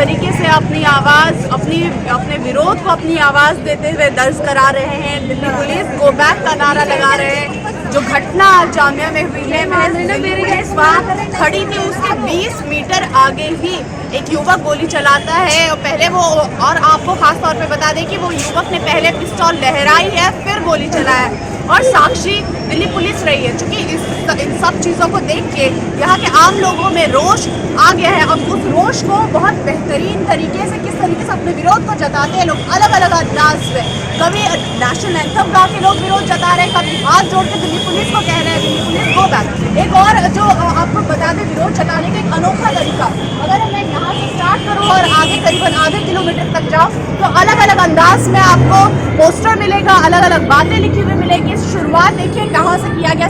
तरीके से अपनी आवाज़ अपने विरोध को अपनी आवाज़ देते हुए दर्ज करा रहे हैं। दिल्ली पुलिस गो बैक का नारा लगा रहे हैं। जो घटना जामिया में हुई है, दिल्ली पुलिस वहाँ खड़ी थी, उसके 20 मीटर आगे ही एक युवक गोली चलाता है और पहले वो, और आपको खास तौर पे बता दें कि वो युवक ने पहले पिस्तौल लहराई है, फिर गोली चलाया है और साक्षी दिल्ली पुलिस रही है। चूँकि इन सब चीज़ों को देख के यहाँ के आम लोगों में रोष आ गया है। अब उस रोष को बहुत बेहतरीन तरीके से, किस तरीके से अपने विरोध को जताते हैं लोग अलग अलग अंदाज में। कभी नेशनल एंथम गा के लोग विरोध जता रहे हैं, कभी हाथ जोड़ के दिल्ली पुलिस को कह रहे हैं दिल्ली पुलिस गो बैक। एक और जो आपको बता दें विरोध जताने का एक अनोखा तरीका, अगर मैं यहाँ से स्टार्ट करूँ और आगे करीबन आधे किलोमीटर तक जाऊँ तो अलग अलग अंदाज में आपको पोस्टर मिलेगा, अलग अलग बातें लिखी हुई मिलेगी। शुरुआत देखिए कहाँ से किया गया,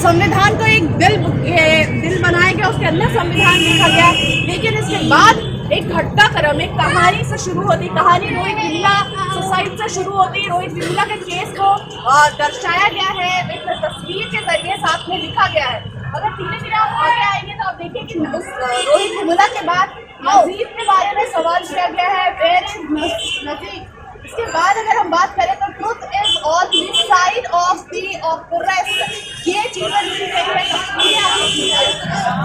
संविधान को एक दिल बनाया गया, उसके अंदर संविधान लिखा गया। लेकिन इसके बाद एक घटनाक्रम, एक कहानी से शुरू होती, कहानी रोहित विमला सुसाइड से शुरू होती। रोहित विमला के केस को दर्शाया गया है, एक तस्वीर के जरिए साथ में लिखा गया है। अगर धीरे धीरे आप आगे आएंगे तो आप देखिए कि रोहित विमला के बाद नजीब के बारे में सवाल किया गया है, वेयर इज नजीब। इसके बाद अगर हम बात करें तो truth is on this side of the oppressed, ये चीजें लिखी गई है।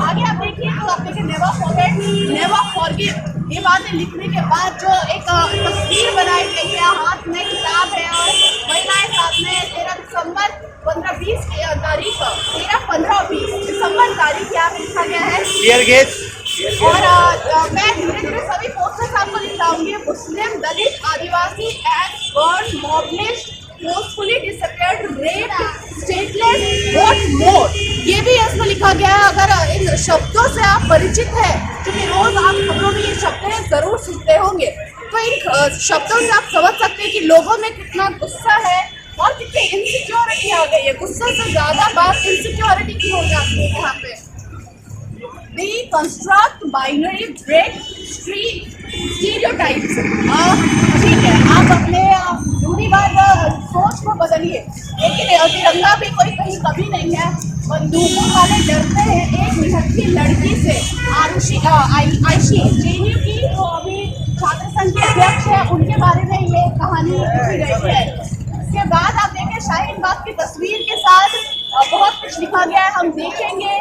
आगे आप देखिए तो आप देखिए नेवर फॉरगेट, नेवर फॉरगिव, ये बातें लिखने के बाद जो एक तस्वीर बनाई गई है, हाथ में किताब है और महिलाएं साथ में 13 दिसंबर 15-20 तारीख, 13-15-20 दिसंबर तारीख यहाँ पे लिखा गया है। और मैं धीरे धीरे सभी पोस्टर्स आपको दिखाऊंगी। Muslim, Dalit, Adivasi and burn, mob lynched, forcefully disappeared, rape, stateless, what more, ये भी इसमें लिखा गया है। अगर इन शब्दों से आप परिचित हैं, क्योंकि रोज आप खबरों में ये शब्द जरूर सुनते होंगे, तो इन शब्दों से आप समझ सकते हैं कि लोगों में कितना गुस्सा है और कितनी इनसिक्योरिटी आ गई है। गुस्से से ज्यादा बात इनसिक्योरिटी की हो जाती है यहाँ पे। Deconstruct binary, break stereotypes। ठीक है, आप अपने रूढ़िवाद सोच को बदलिए, लेकिन तिरंगा भी कोई कहीं कभी नहीं है। और यूपी वाले डरते हैं एक निहत्थी लड़की से। आयशी जेएनयू की जो अभी छात्र संघ के अध्यक्ष है, उनके बारे में ये कहानी लिखी गई है। इसके बाद आप देखें शाहीन बाग की तस्वीर के साथ बहुत कुछ लिखा गया है। हम देखेंगे,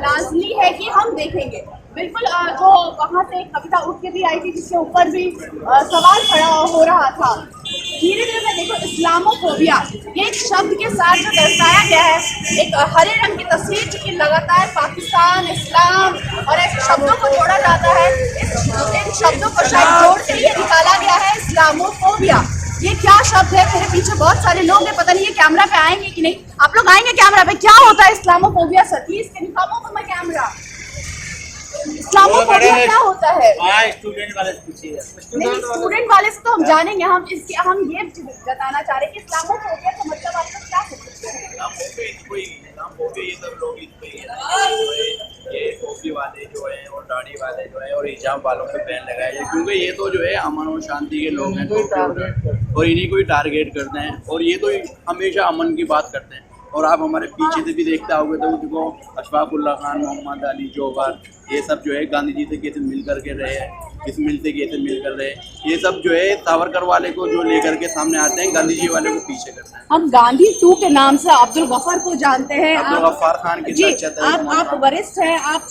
लाजमी है कि हम देखेंगे। बिल्कुल जो वहाँ से एक कविता उठ के भी आई थी जिसके ऊपर भी सवाल खड़ा हो रहा था। धीरे धीरे में देखो इस्लामोफोबिया, ये एक शब्द के साथ जो दर्शाया गया है, एक हरे रंग की तस्वीर चूंकि लगातार पाकिस्तान, इस्लाम और ऐसे शब्दों को जोड़ा जाता है, इन शब्दों को शायद जोड़ के ये निकाला गया है इस्लामोफोबिया। ये क्या शब्द है? मेरे पीछे बहुत सारे लोग हैं, पता नहीं ये कैमरा पे आएंगे कि नहीं। आप लोग आएंगे कैमरा पे? क्या होता है इस्लामोफोबिया? सतीश के निकामों को मैं कैमरा, इस्लामोफोबिया क्या होता है? स्टूडेंट वाले से पूछिए। स्टूडेंट वाले से तो हम जानेंगे। हम ये बताना चाह रहे हैं कि इस्लामोफोबिया का मतलब आप लोग क्या समझते हैं? ये सब लोग ये टोपी वाले जो है और दाढ़ी वाले जो है और हिजाब वालों पे बैन लगाया जाए, क्योंकि ये तो जो है अमन और शांति के लोग हैं और इन्हीं को ही टारगेट करते हैं और ये तो हमेशा अमन की बात करते हैं। और आप हमारे पीछे से भी देखते होगे तो देखो अशफाकुल्ला खान, मोहम्मद अली, जोहर, ये सब जो है गांधी जी से कैसे मिल कर के रहे हैं, इस मिल से कैसे मिल कर रहे, ये सब जो है सावरकर वाले को जो लेकर के सामने आते हैं, गांधी जी वाले को पीछे करते हैं। हम गांधी 2 के नाम से अब्दुल गफ्फार को जानते हैं। अब्दुल गफ्फार खान की आप वरिष्ठ हैं, आप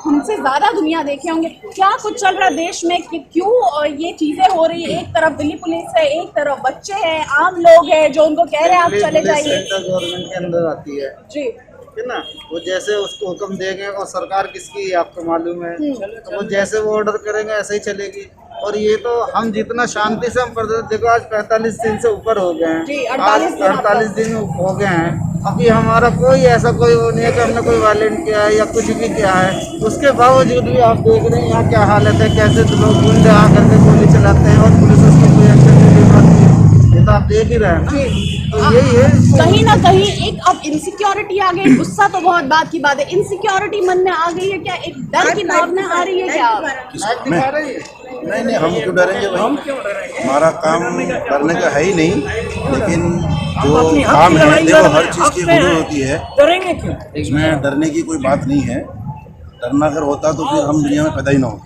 हमसे ज्यादा दुनिया देखे होंगे। क्या कुछ चल रहा देश में कि क्यों ये चीजें हो रही है? एक तरफ दिल्ली पुलिस है, एक तरफ बच्चे हैं, आम लोग हैं जो उनको कह रहे हैं आप चले जाइए। सेंट्रल गवर्नमेंट के अंदर आती है जी, है ना, वो जैसे उसको हुक्म देंगे और सरकार किसकी है आपको मालूम है, तो वो जैसे वो ऑर्डर करेंगे ऐसे ही चलेगी। और ये तो हम जितना शांति से हम देखो आज 45 दिन से ऊपर हो गए हैं, आज 48 दिन हो गए हैं, अभी हमारा कोई ऐसा कोई वो नहीं है कि हमने कोई वायलेंट किया है या कुछ भी किया है। उसके बावजूद भी आप देख रहे हैं यहाँ क्या हालत है, कैसे लोग गुंडे आकर के गोली चलाते हैं और पुलिस उसको कोई एक्शन नहीं ले पाती है। ये तो आप देख ही रहे हैं। तो यही है, कहीं ना कहीं एक अब इनसिक्योरिटी आ गई। गुस्सा तो बहुत बात की बात है, इनसिक्योरिटी मन में आ गई है क्या? एक डर की भावना आ रही है क्या? नहीं, हम क्यों डरेंगे भाई? हमारा काम करने का है ही नहीं, लेकिन जो काम है देखो हर चीज़ की गुरु होती है, डरेंगे क्यों? इसमें डरने की कोई बात नहीं है। डरना अगर होता तो फिर हम दुनिया में पैदा ही ना होते।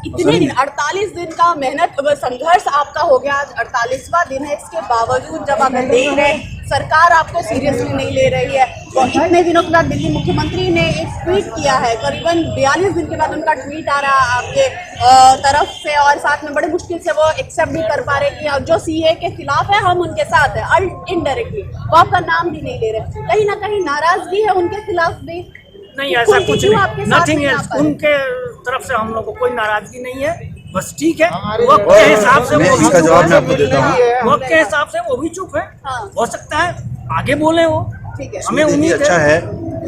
इतने दिन 48 दिन का मेहनत संघर्ष आपका हो गया, आज 48वां दिन है। इसके बावजूद जब आप देख रहे हैं सरकार आपको सीरियसली नहीं ले रही है, तो इतने दिनों के बाद दिल्ली मुख्यमंत्री ने एक ट्वीट किया है, करीबन 42 दिन के बाद उनका ट्वीट आ रहा है आपके तरफ से, और साथ में बड़ी मुश्किल से वो एक्सेप्ट भी कर पा रहे कि जो सीए के खिलाफ है हम उनके साथ है, इनडायरेक्टली वो आपका नाम भी नहीं ले रहे। कहीं ना कहीं नाराजगी है उनके खिलाफ भी? नहीं, ऐसा कुछ नहीं, नथिंग है, उनके तरफ से हम लोग को कोई नाराजगी नहीं है, बस ठीक है वक्त के हिसाब से वो इसका जवाब मैं आपको देता हूँ। वक्त के हिसाब से वो भी चुप है, हाँ। हो सकता है आगे बोले वो, ठीक है। हमें उम्मीद अच्छा है।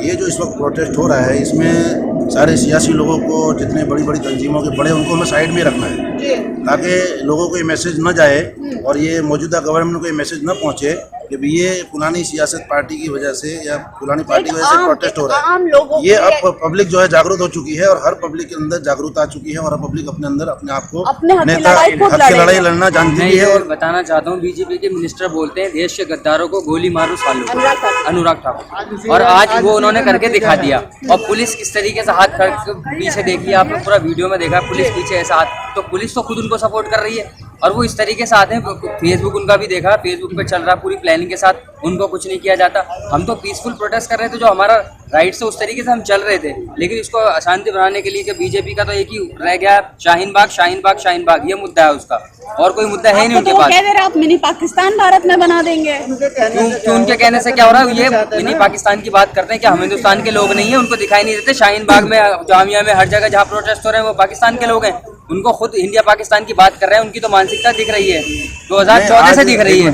ये जो इस वक्त प्रोटेस्ट हो रहा है इसमें सारे सियासी लोगों को, जितने बड़ी बड़ी तंजीमों के बड़े, उनको हमें साइड में रखना है ताकि लोगों को ये मैसेज न जाए और ये मौजूदा गवर्नमेंट को ये मैसेज न पहुंचे कि भी ये पुरानी सियासत पार्टी की वजह से या पुरानी पार्टी की वजह से प्रोटेस्ट हो रहा है। ये अब पब्लिक जो है जागरूक हो चुकी है और हर पब्लिक के अंदर जागरूकता आ चुकी है और हर पब्लिक अपने अंदर अपने आप को नेता हक की लड़ाई लड़ना जानती भी है। और बताना चाहता हूँ, बीजेपी के मिनिस्टर बोलते हैं देश के गद्दारों को गोली मारो सालों, अनुराग ठाकुर, और आज वो उन्होंने करके दिखा दिया। और पुलिस किस तरीके से हाथ पीछे देखिए, आपने पूरा वीडियो में देखा, पुलिस पीछे ऐसा हाथ, तो पुलिस तो खुद उनको सपोर्ट कर रही है और वो इस तरीके से आते हैं। फेसबुक उनका भी देखा, फेसबुक पे चल रहा पूरी प्लानिंग के साथ, उनको कुछ नहीं किया जाता। हम तो पीसफुल प्रोटेस्ट कर रहे थे, जो हमारा राइट से उस तरीके से हम चल रहे थे, लेकिन इसको अशांति बनाने के लिए कि बीजेपी का तो एक ही रह गया, शाहीन बाग शाहीन बाग शाहीन बाग, ये मुद्दा है उसका, और कोई मुद्दा है नहीं उनके पास। कह दे रहे आप मिनी पाकिस्तान भारत में बना देंगे, क्यों उनके कहने से क्या हो रहा है? ये मिनी पाकिस्तान की बात करते हैं कि हम हिंदुस्तान के लोग नहीं है, उनको दिखाई नहीं देते। शाहीन बाग में, जामिया में, हर जगह जहाँ प्रोटेस्ट हो रहे हैं वो पाकिस्तान के लोग हैं, उनको खुद इंडिया पाकिस्तान की बात कर रहे हैं, उनकी तो मानसिकता दिख रही है 2014 से दिख रही है।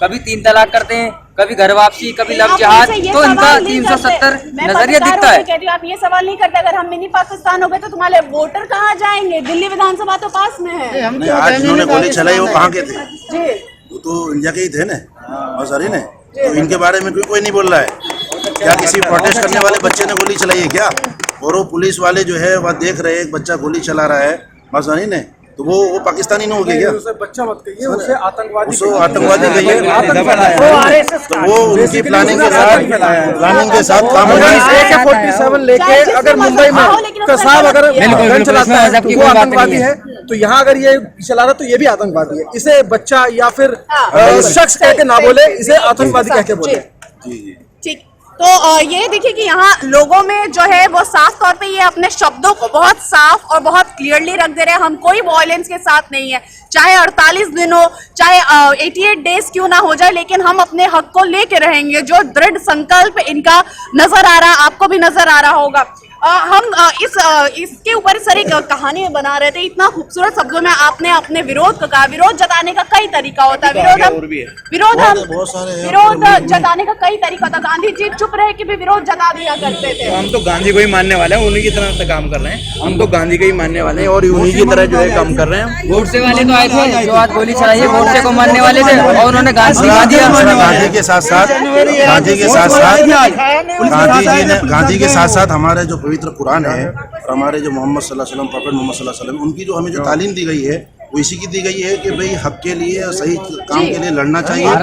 कभी 3 तलाक करते हैं, कभी घर वापसी, कभी लव जिहाद, तो इनका 370 नजरिया दिखता है। आप ये सवाल नहीं करते अगर हम मिनी पाकिस्तान हो गए तो तुम्हारे वोटर कहाँ जाएंगे? दिल्ली विधानसभा तो पास में है। आज जिन्होंने गोली चलाई वो कहाँ के थे? वो तो इंडिया के ही थे ना, और सारे ने, तो इनके बारे में कोई नहीं बोल रहा है। क्या किसी प्रोटेस्ट करने वाले बच्चे ने गोली चलाई है क्या? और वो पुलिस वाले जो है वह देख रहे हैं एक बच्चा गोली चला रहा है पाकिस्तानी ने, तो वो पाकिस्तानी नहीं हो गया क्या? उसे बच्चा मत कहिए, उसे आतंकवादी कहिए। तो वो उनकी प्लानिंग के साथ काम हो रहा है। AK-47 लेके अगर मुंबई में कसाब अगर गन चलाता है तो वो आतंकवादी है, तो यहाँ अगर ये चला रहा तो ये भी आतंकवादी है। इसे बच्चा या फिर शख्स कह के ना बोले, इसे आतंकवादी कह के बोले। ठीक, तो ये देखिए कि यहाँ लोगों में जो है वो साफ तौर पे ये अपने शब्दों को बहुत साफ और बहुत क्लियरली रख दे रहे हैं। हम कोई वायलेंस के साथ नहीं है, चाहे 48 दिन हो, चाहे 88 डेज क्यों ना हो जाए, लेकिन हम अपने हक को लेके रहेंगे। जो दृढ़ संकल्प इनका नजर आ रहा, आपको भी नजर आ रहा होगा। हम इसके ऊपर सर एक कहानी बना रहे थे, इतना खूबसूरत शब्दों में आपने अपने विरोध को कहा। विरोध जताने का कई तरीका होता है, विरोध जताने का कई तरीका होता है। गांधी जी चुप रहे कि भी विरोध जता दिया करते थे। हम तो गांधी को ही मानने वाले हैं, उन्हीं की तरह से काम कर रहे हैं। हम तो गांधी के ही मानने वाले हैं और उन्हीं की तरह जो है काम कर रहे हैं। गोडसे वाले तो आए थे जो आज गोली चलाई है, गोडसे को मानने वाले थे और उन्होंने गांधी के साथ साथ हमारे जो पवित्र कुरान है और हमारे जो मोहम्मद सल्लल्लाहु अलैहि वसल्लम, प्रॉफेट मोहम्मद सल्लल्लाहु अलैहि वसल्लम, उनकी जो हमें जो तालीम दी गई है वो इसी की दी गई है कि भाई हक के लिए और सही काम के लिए लड़ना चाहिए और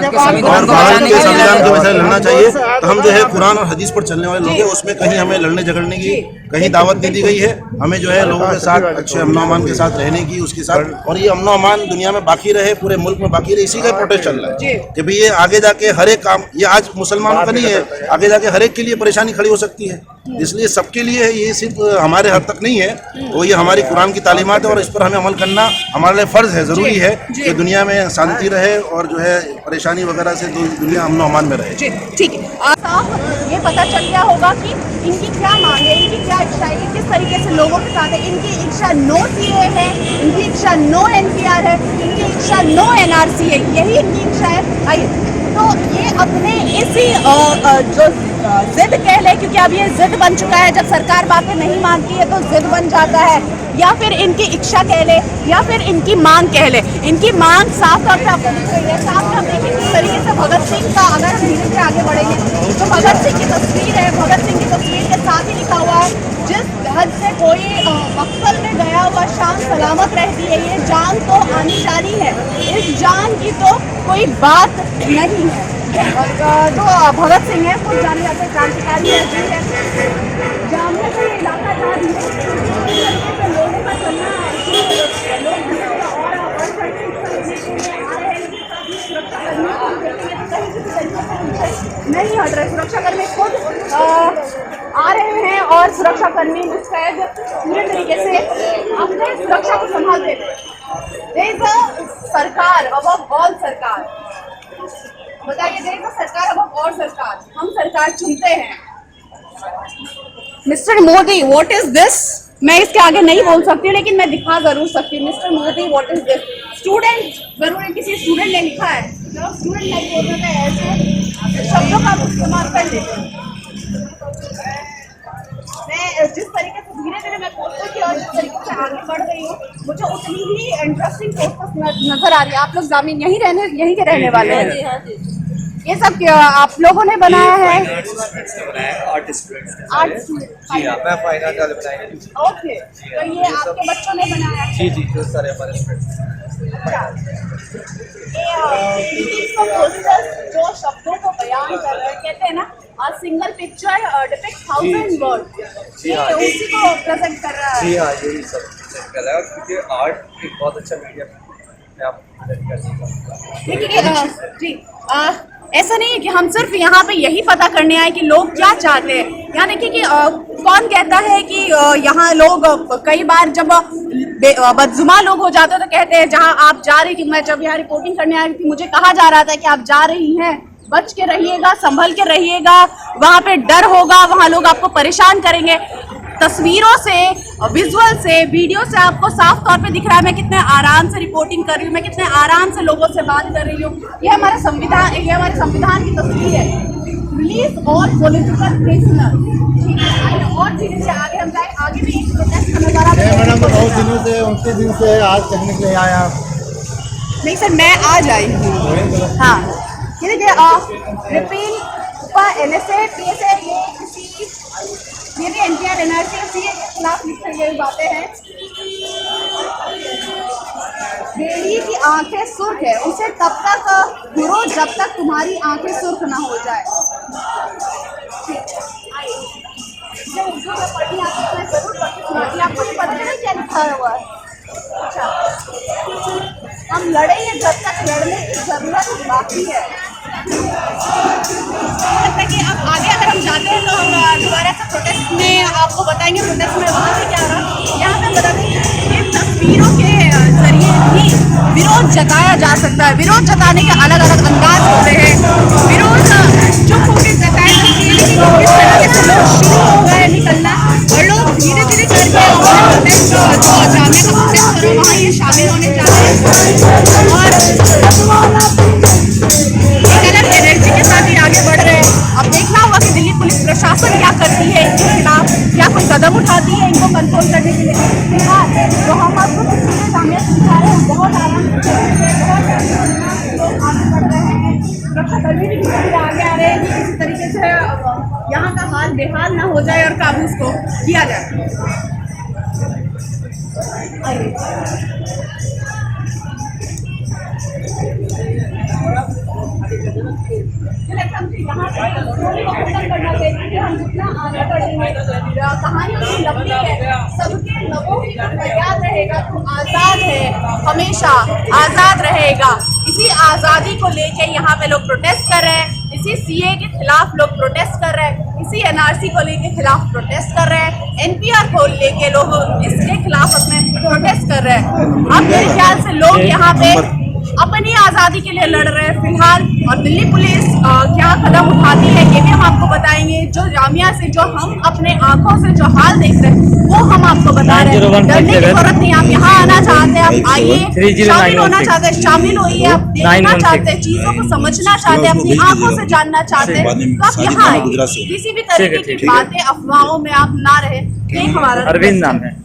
भारत के संविधान की वजह से लड़ना चाहिए। तो हम जो है कुरान और हदीस पर चलने वाले लोग हैं, उसमें कहीं हमें लड़ने झगड़ने की कहीं दावत नहीं दी गई है। हमें जो है लोगों के साथ अच्छे अमन अमान के साथ रहने की, उसके साथ, और ये अमन अमान दुनिया में बाकी रहे, पूरे मुल्क में बाकी रहे, इसी का प्रोटेस्ट चल रहा है कि भाई ये आगे जाके हर एक काम, ये आज मुसलमानों का नहीं है, आगे जाके हर एक के लिए परेशानी खड़ी हो सकती है। इसलिए सबके लिए है, ये सिर्फ हमारे हद तक नहीं है, वो ये हमारी कुरान की तालीमात है और इस पर हमें अमल करना हमारे लिए फर्ज है, जरूरी है कि दुनिया में शांति रहे और जो है परेशानी वगैरह से दुनिया अमन अमान में रहे। ठीक है, ये पता चल गया होगा कि इनकी क्या मांग है, इनकी क्या इच्छा है, किस तरीके से लोगों के साथ है। इनकी इच्छा नो सीए है, इनकी इच्छा नो NPR है, इनकी इच्छा नो NRC है, यही इनकी इच्छा है। आइए, तो ये अपने इसी जो जिद कह ले, क्योंकि अब ये जिद बन चुका है, जब सरकार बातें नहीं मानती है तो जिद बन जाता है, या फिर इनकी इच्छा कह ले या फिर इनकी मांग कह ले। इनकी मांग साफ तौर पे आपको दिख रही है। सामने हम देखें किस तरीके से भगत सिंह का, अगर हम धीरे से आगे बढ़ेंगे तो भगत सिंह की तस्वीर है। भगत सिंह की तस्वीर के साथ ही लिखा हुआ है, जिस हद से कोई मक्तल में गया हुआ शान सलामत रहती है, ये जान तो आनी जानी है, इस जान की तो कोई बात नहीं है। जो भगत सिंह है खुद जाने जाते क्रांतिकारी है, जामिया से इलाका जा रही है, लोगों का नहीं हट रहे, सुरक्षाकर्मी खुद आ रहे हैं और सुरक्षाकर्मी मुस्तैद पूरे तरीके से अपने सुरक्षा को संभालते हैं। देश सरकार अबव ऑल सरकार, बताइए, देश सरकार अबव ऑल सरकार, हम सरकार चुनते हैं। Mister Modi, what is this? मैं इसके आगे नहीं बोल सकती लेकिन मैं दिखा जरूर सकती हूँ। Mister Modi, what is this? Student, जरूर किसी स्टूडेंट ने लिखा है। जब स्टूडेंट नहीं बोल रहे हैं ऐसे शब्दों का इस्तेमाल कर लेते हैं। मैं जिस तरीके से धीरे धीरे मैं पोस्टर की और जिस तरीके से आगे बढ़ रही हूँ, मुझे उतनी ही इंटरेस्टिंग पोस्टर्स नजर आ रही है। आप लोग ग्रामीण यहीं के रहने वाले हैं? ये सब क्या आप लोगों ने बनाया है? Art students. जी हाँ, मैं फाइन आर्ट वाले बनाए हैं। ओके, तो ये आपके बच्चों ने बनाया है? जी जो सारे हमारे स्टूडेंट्स। ये पोस्टर्स जो शब्दों को बयान कर रहे हैं, कहते हैं ना, a single picture depicts 1000 words। जी हाँ, ये उसी को प्रेजेंट कर रहा है। जी हाँ, यही सब कला है, क्योंकि आर्ट एक बहुत अच्छा मीडियम है। आप लेकिन ऐसा नहीं है कि हम सिर्फ यहाँ पे यही पता करने आए कि लोग क्या चाहते हैं। यहाँ देखिए कि कौन कहता है कि यहाँ लोग कई बार जब बदजुमा लोग हो जाते हैं तो कहते हैं, जहाँ आप जा रही थी, मैं जब यहाँ रिपोर्टिंग करने आई थी मुझे कहा जा रहा था कि आप जा रही हैं, बच के रहिएगा, संभल के रहिएगा, वहाँ पे डर होगा, वहाँ लोग आपको परेशान करेंगे। तस्वीरों से, विजुअल से, वीडियो से आपको साफ तौर पे दिख रहा है मैं कितने आराम से रिपोर्टिंग कर रही हूँ, मैं कितने आराम से लोगों से बात कर रही हूँ। ये हमारे संविधान की तस्वीर है। Release all political prisoner. ठीक है, और धीरे से आगे हम जाए, आगे भी एक प्रोटेस्ट का नजारा। मैडम बहुत दिनों से, 29 दिन से आज देखने के लिए आया। नहीं सर, मैं आज आई हूँ। हाँ, ये देखिए, रिपील पर NSA, PSA, ये भी NTR NRC के खिलाफ लिखी गई बातें हैं। बेड़ी की आंखें सुर्ख है, उसे तब तक घूरो जब तक तुम्हारी आंखें सुर्ख ना हो जाए। ये उर्दू में पढ़ी आपको, मैं जरूर पढ़ती सुनाती। आपको भी पता है क्या लिखा हुआ है? अच्छा, हम लड़ेंगे जब तक लड़ने की जरूरत बाकी है। लगता है कि अब आगे अगर हम जाते हैं तो हम दोबारा से प्रोटेस्ट में आपको बताएंगे प्रोटेस्ट में वहाँ से क्या रहा। यहाँ पे बता दें, इन तस्वीरों के जरिए भी विरोध जताया जा सकता है। विरोध जताने के अलग अलग अंदाज होते हैं। विरोध चुप होकर जताया जाती है, लेकिन किस तरीके से लोग शुरू हो गए निकलना और लोग धीरे धीरे करके प्रोटेस्ट जो जामिया का प्रोटेस्ट करो वहाँ ये शामिल होने जा रहे हैं और एक अलग एनर्जी के साथ ही आगे बढ़ रहे हैं। अब देखना होगा कि दिल्ली पुलिस प्रशासन क्या करती है इनके खिलाफ, क्या कोई कदम उठाती है इनको कंट्रोल करने के लिए। फिलहाल जो हम आपको तस्वीरें सामने दिखा रहे हैं बहुत आराम से लोग आगे बढ़ रहे हैं। सुरक्षाकर्मी भी धीरे धीरे आगे आ रहे हैं कि किसी तरीके से यहाँ का हाल बेहाल ना हो जाए और काबू उसको किया जाए। कहानियों की लंबी है, सबके लबों की फरियाद रहेगा, तो आजाद है, हमेशा आजाद रहेगा। इसी आजादी को लेके यहाँ पे लोग प्रोटेस्ट कर रहे हैं। इसी CA के खिलाफ लोग प्रोटेस्ट कर रहे हैं। इसी NRC को लेके खिलाफ प्रोटेस्ट कर रहे हैं। NPR को लेके लोग इसके खिलाफ अपने प्रोटेस्ट कर रहे हैं। अब मेरे ख्याल से लोग यहाँ पे अपनी आज़ादी के लिए लड़ रहे हैं फिलहाल। और दिल्ली पुलिस क्या कदम उठाती है ये भी हम आपको बताएंगे। जो जामिया से जो हम अपने आंखों से जो हाल देख रहे हैं वो हम आपको बता रहे हैं। डरने की जरूरत नहीं। आप यहाँ आना चाहते हैं, आप आइए, शामिल होना चाहते हैं, शामिल होइए। आप देखना चाहते हैं, चीजों को समझना चाहते हैं, अपनी आंखों से जानना चाहते हैं, तो आप यहाँ आइए। किसी भी तरीके की बातें, अफवाहों में आप ना रहे। ये हमारा अरविंद नाम है।